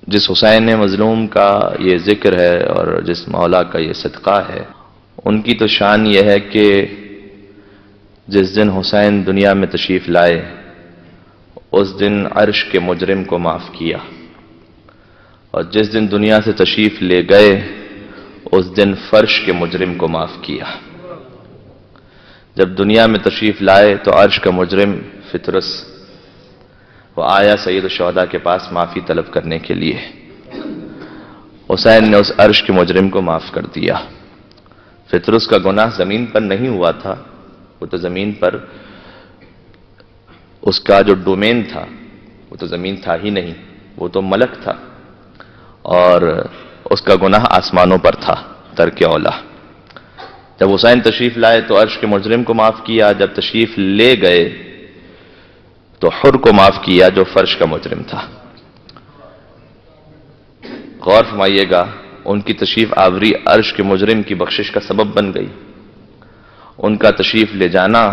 جس حسین مظلوم کا یہ ذکر ہے اور جس مولا کا یہ صدقہ ہے، ان کی تو شان یہ ہے کہ جس دن حسین دنیا میں تشریف لائے اس دن عرش کے مجرم کو معاف کیا، اور جس دن دنیا سے تشریف لے گئے اس دن فرش کے مجرم کو معاف کیا۔ جب دنیا میں تشریف لائے تو عرش کا مجرم فطرس وہ آیا سید الشہداء کے پاس معافی طلب کرنے کے لیے۔ حسین نے اس عرش کے مجرم کو معاف کر دیا۔ فطرس کا گناہ زمین پر نہیں ہوا تھا، وہ تو زمین پر اس کا جو ڈومین تھا وہ تو زمین تھا ہی نہیں، وہ تو ملک تھا، اور اس کا گناہ آسمانوں پر تھا ترک اولا۔ جب حسین تشریف لائے تو عرش کے مجرم کو معاف کیا، جب تشریف لے گئے تو حر کو معاف کیا جو فرش کا مجرم تھا۔ غور فرمائیے گا، ان کی تشریف آوری عرش کے مجرم کی بخشش کا سبب بن گئی، ان کا تشریف لے جانا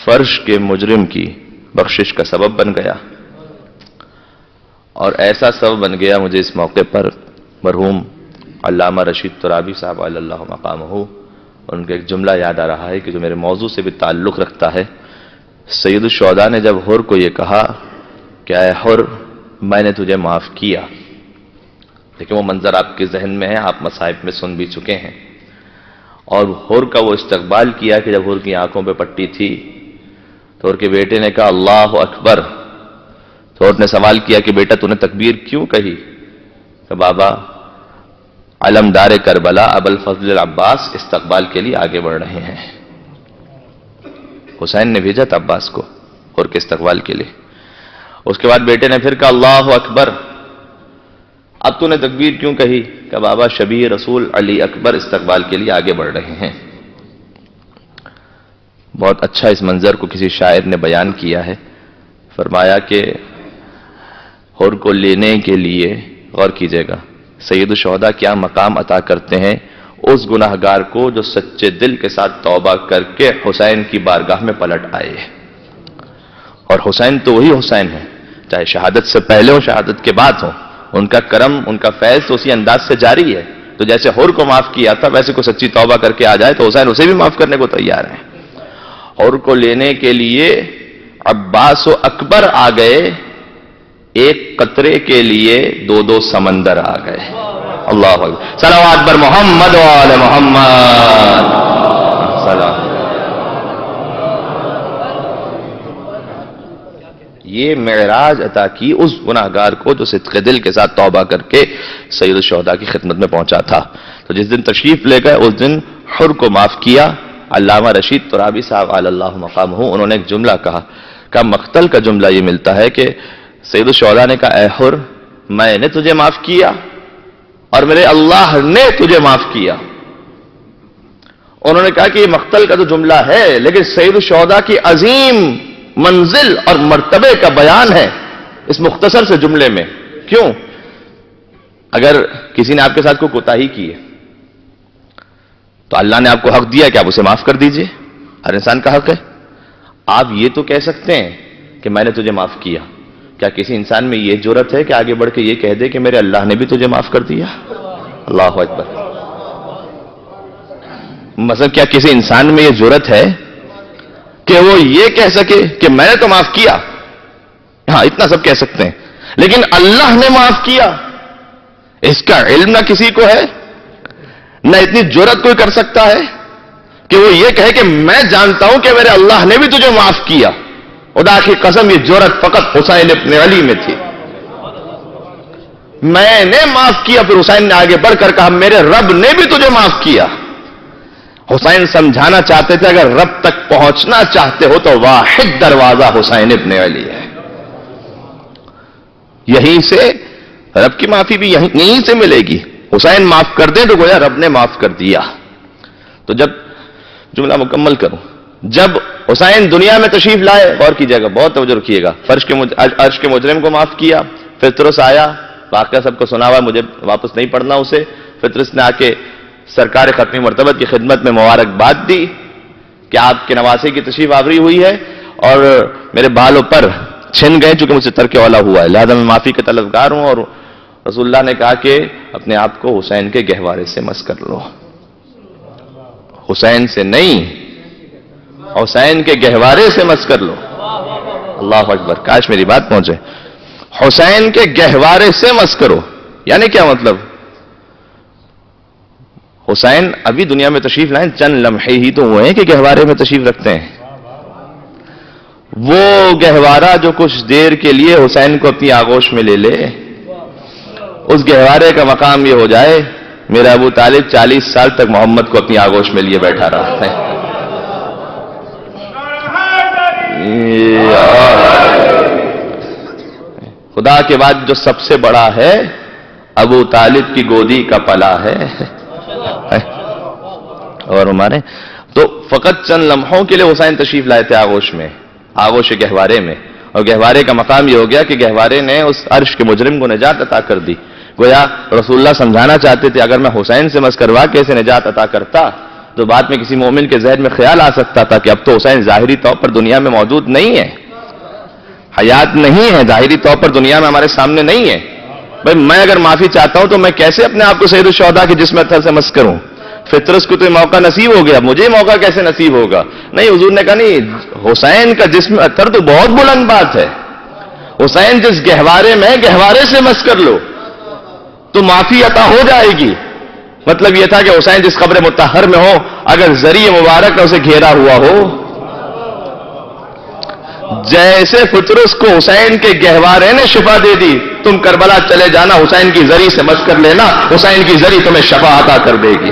فرش کے مجرم کی بخشش کا سبب بن گیا، اور ایسا سبب بن گیا۔ مجھے اس موقع پر مرحوم علامہ رشید ترابی صاحب علی اللہ مقامہ، ان کا ایک جملہ یاد آ رہا ہے کہ جو میرے موضوع سے بھی تعلق رکھتا ہے۔ سید الشہداء نے جب حر کو یہ کہا کہ اے حر میں نے تجھے معاف کیا، لیکن وہ منظر آپ کے ذہن میں ہے، آپ مصائب میں سن بھی چکے ہیں، اور حر کا وہ استقبال کیا کہ جب حر کی آنکھوں پہ پٹی تھی تو حر کے بیٹے نے کہا اللہ اکبر، تو حر نے سوال کیا کہ بیٹا تو نے تکبیر کیوں کہی؟ کہ بابا علمدار کربلا ابوالفضل العباس استقبال کے لیے آگے بڑھ رہے ہیں۔ حسین نے بھیجا تھا عباس کو حر کے استقبال کے لیے۔ اس کے بعد بیٹے نے پھر کہا اللہ اکبر، اب تو نے تکبیر کیوں کہی؟ کہ بابا شبیہ رسول علی اکبر استقبال کے لیے آگے بڑھ رہے ہیں۔ بہت اچھا اس منظر کو کسی شاعر نے بیان کیا ہے، فرمایا کہ حر کو لینے کے لیے غور کیجئے گا سید الشہداء کیا مقام عطا کرتے ہیں اس گناہگار کو جو سچے دل کے ساتھ توبہ کر کے حسین کی بارگاہ میں پلٹ آئے۔ اور حسین تو وہی حسین ہے، چاہے شہادت سے پہلے ہو شہادت کے بعد ہو، ان کا کرم ان کا فیض تو اسی انداز سے جاری ہے۔ تو جیسے حر کو معاف کیا تھا ویسے کوئی سچی توبہ کر کے آ جائے تو حسین اسے بھی معاف کرنے کو تیار ہیں۔ حر کو لینے کے لیے عباس و اکبر آ گئے، ایک قطرے کے لیے دو دو سمندر آ گئے۔ اللہ اکبر، صلوات بر محمد و آل محمد۔ یہ معراج عطا کی اس گناہگار کو جو صدق دل کے ساتھ توبہ کر کے سید الشہداء کی خدمت میں پہنچا تھا۔ تو جس دن تشریف لے گئے اس دن حر کو معاف کیا۔ علامہ رشید ترابی صاحب علی اللہ مقامہ انہوں نے ایک جملہ کہا کہ مقتل کا جملہ یہ ملتا ہے کہ سید الشہداء نے کہا اے حر میں نے تجھے معاف کیا اور میرے اللہ نے تجھے معاف کیا۔ انہوں نے کہا کہ یہ مقتل کا تو جملہ ہے لیکن سید الشہداء کی عظیم منزل اور مرتبے کا بیان ہے اس مختصر سے جملے میں۔ کیوں؟ اگر کسی نے آپ کے ساتھ کوئی کوتاہی کی ہے تو اللہ نے آپ کو حق دیا کہ آپ اسے معاف کر دیجئے، ہر انسان کا حق ہے۔ آپ یہ تو کہہ سکتے ہیں کہ میں نے تجھے معاف کیا، کیا کسی انسان میں یہ جرأت ہے کہ آگے بڑھ کے یہ کہہ دے کہ میرے اللہ نے بھی تجھے معاف کر دیا؟ اللہ اکبر۔ مطلب کیا کسی انسان میں یہ جرأت ہے کہ وہ یہ کہہ سکے کہ میں نے تو معاف کیا؟ ہاں اتنا سب کہہ سکتے ہیں، لیکن اللہ نے معاف کیا اس کا علم نہ کسی کو ہے، نہ اتنی جرأت کوئی کر سکتا ہے کہ وہ یہ کہے کہ میں جانتا ہوں کہ میرے اللہ نے بھی تجھے معاف کیا۔ خدا کی قسم یہ جرأت فقط حسین ابن علی میں تھی۔ میں نے معاف کیا، پھر حسین نے آگے بڑھ کر کہا میرے رب نے بھی تجھے معاف کیا۔ حسین سمجھانا چاہتے تھے اگر رب تک پہنچنا چاہتے ہو تو واحد دروازہ حسین ابن علی ہے، یہیں سے رب کی معافی بھی یہیں سے ملے گی۔ حسین معاف کر دیں تو گویا رب نے معاف کر دیا۔ تو جب جملہ مکمل کروں، جب حسین دنیا میں تشریف لائے، غور کیجئے گا بہت توجہ رکھیے گا، عرش کے مجرم کو معاف کیا۔ فطرس آیا، واقعہ سب کو سنا ہوا، مجھے واپس نہیں پڑھنا اسے۔ فطرس نے آ کے سرکار ختمی مرتبت کی خدمت میں مبارکباد دی کہ آپ کے نواسے کی تشریف آوری ہوئی ہے اور میرے بالوں پر چھن گئے چونکہ مجھ سے ترک اولا ہوا ہے، لہذا میں معافی کا طلبگار ہوں. اور رسول اللہ نے کہا کہ اپنے آپ کو حسین کے گہوارے سے مس کر لو. حسین سے نہیں، حسین کے گہوارے سے مس کر لو. اللہ اکبر، کاش میری بات پہنچے. حسین کے گہوارے سے مس کرو یعنی کیا مطلب؟ حسین ابھی دنیا میں تشریف لائیں، چند لمحے ہی تو ہوئے ہیں کہ گہوارے میں تشریف رکھتے ہیں. وہ گہوارہ جو کچھ دیر کے لیے حسین کو اپنی آغوش میں لے لے، اس گہوارے کا مقام یہ ہو جائے میرا ابو طالب 40 سال تک محمد کو اپنی آغوش میں لیے بیٹھا رہا ہے. خدا کے بعد جو سب سے بڑا ہے ابو طالب کی گودی کا پلا ہے. اور ہمارے تو فقط چند لمحوں کے لیے حسین تشریف لائے تھے آغوش میں، آغوش گہوارے میں، اور گہوارے کا مقام یہ ہو گیا کہ گہوارے نے اس عرش کے مجرم کو نجات عطا کر دی. گویا رسول اللہ سمجھانا چاہتے تھے اگر میں حسین سے مس کروا کے اسے نجات عطا کرتا تو بعد میں کسی مومن کے ذہن میں خیال آ سکتا تھا کہ اب تو حسین ظاہری طور پر دنیا میں موجود نہیں ہے، حیات نہیں ہے، ظاہری طور پر دنیا میں ہمارے سامنے نہیں ہے. بھائی میں اگر معافی چاہتا ہوں تو میں کیسے اپنے آپ کو سید الشہداء کے جسم اطہر سے مس کروں؟ فطرت کو تو یہ موقع نصیب ہو گیا، مجھے یہ موقع کیسے نصیب ہوگا؟ نہیں، حضور نے کہا نہیں، حسین کا جسم اطہر تو بہت بلند بات ہے. حسین جس گہوارے میں گہوارے سے مس کر لو تو معافی عطا ہو جائے گی. مطلب یہ تھا کہ حسین جس قبر مطہر میں ہو، اگر ذریعہ مبارک کا اسے گھیرا ہوا ہو، جیسے فطرس کو حسین کے گہوارے نے شفا دے دی، تم کربلا چلے جانا، حسین کی زری سے مس کر لینا، حسین کی زری تمہیں شفا عطا کر دے گی.